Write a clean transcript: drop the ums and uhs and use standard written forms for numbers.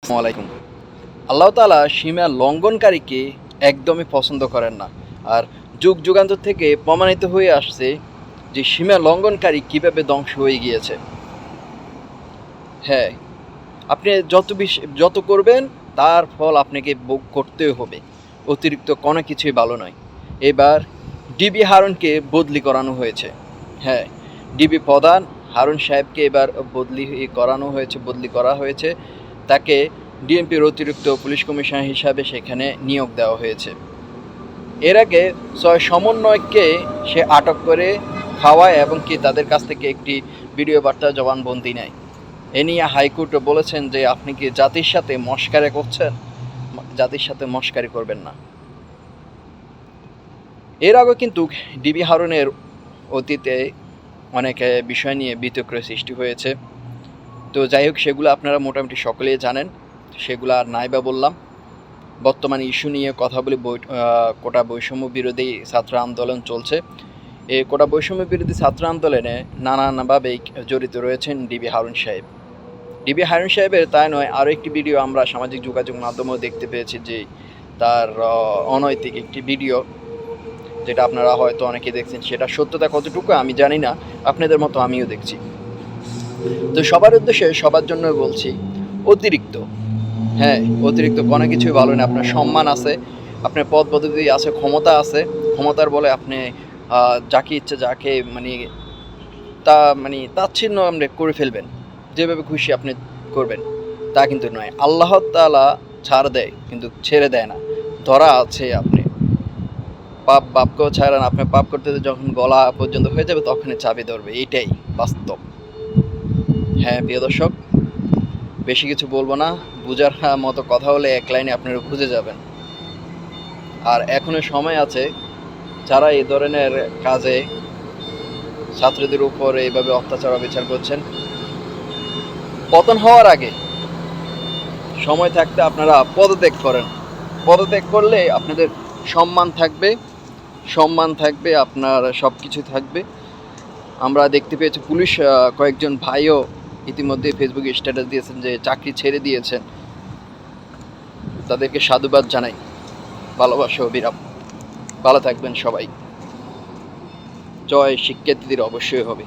আসসালামাইকুম। আল্লাহ তাআলা সীমা লঙ্ঘনকারীকে একদমই পছন্দ করেন না। আর যুগ যুগান্তর থেকে প্রমাণিত হয়ে আসছে যে সীমা লঙ্ঘনকারী কীভাবে ধ্বংস হয়ে গিয়েছে। হ্যাঁ, আপনি যত করবেন তার ফল আপনাকে ভোগ করতেই হবে। অতিরিক্ত কোনো কিছুই ভালো নয়। এবার ডিবি হারুনকে বদলি করানো হয়েছে। হ্যাঁ, ডিবি প্রধান হারুন সাহেবকে এবার বদলি করা হয়েছে। তাকে ডিএমপির অতিরিক্ত পুলিশ কমিশনার হিসাবে সেখানে নিয়োগ দেওয়া হয়েছে। এর আগে ৬ সমন্বয়ককে সে আটক করে খাওয়ায় এবং কি তাদের কাছ থেকে একটি ভিডিও বার্তা জবানবন্দি নেয়। এ নিয়ে হাইকোর্ট বলেছেন যে আপনি কি জাতির সাথে মশকারি করছেন? জাতির সাথে মশকারি করবেন না। এর আগে কিন্তু ডিবি হারুনের অতীতে অনেক বিষয় নিয়ে বিতর্কের সৃষ্টি হয়েছে। তো যাই হোক, সেগুলো আপনারা মোটামুটি সকলেই জানেন, সেগুলো আর নাই বা বললাম। বর্তমান ইস্যু নিয়ে কথা বলি। কোটা বৈষম্য বিরোধী ছাত্র আন্দোলন চলছে। এই কোটা বৈষম্য বিরোধী ছাত্র আন্দোলনে নানানভাবেই জড়িত রয়েছেন ডিবি হারুন সাহেব। ডিবি হারুন সাহেবের তাই নয়, আরও একটি ভিডিও আমরা সামাজিক যোগাযোগ মাধ্যমেও দেখতে পেয়েছি যে তার অনৈতিক একটি ভিডিও, যেটা আপনারা হয়তো অনেকেই দেখছেন। সেটা সত্যতা কতটুকু আমি জানি না, আপনাদের মতো আমিও দেখছি। তো সবার উদ্দেশ্যে সবার জন্য বলছি, অতিরিক্ত অতিরিক্ত কোনো কিছুই ভালো না। আপনার সম্মান আছে, আপনার পদ পদবি আছে, ক্ষমতা আছে। ক্ষমতার বলে আপনি যাকে ইচ্ছে যাকে তাচ্ছিন্ন আপনি করে ফেলবেন, যেভাবে খুশি আপনি করবেন, তা কিন্তু নয়। আল্লাহ তাআলা ছাড় দেয় কিন্তু ছেড়ে দেয় না। ধরা আছে আপনি বাপকেও ছাড়েন, আপনি পাপ করতে যখন গলা পর্যন্ত হয়ে যাবে তখনই চাবি ধরবে। এইটাই বাস্তব। হ্যাঁ প্রিয় দর্শক, বেশি কিছু বলবো না। বুঝার মতো কথা হলে এক লাইনে আপনারা বুঝে যাবেন। আর এখনো সময় আছে, যারা এই ধরনের কাজে ছাত্রদের উপর এইভাবে অত্যাচার অবিচার করছেন, পতন হওয়ার আগে সময় থাকতে আপনারা পদত্যাগ করেন। পদত্যাগ করলে আপনাদের সম্মান থাকবে, আপনার সব কিছু থাকবে। আমরা দেখতে পেয়েছি পুলিশ কয়েকজন ভাইও ইতিমধ্যে ফেসবুকে স্ট্যাটাস দিয়েছেন যে চাকরি ছেড়ে দিয়েছেন। তাদেরকে সাধুবাদ জানাই, ভালোবাসা অবিরাম। ভালো থাকবেন সবাই। জয় শিক্ষার্থীদের অবশ্যই হবে।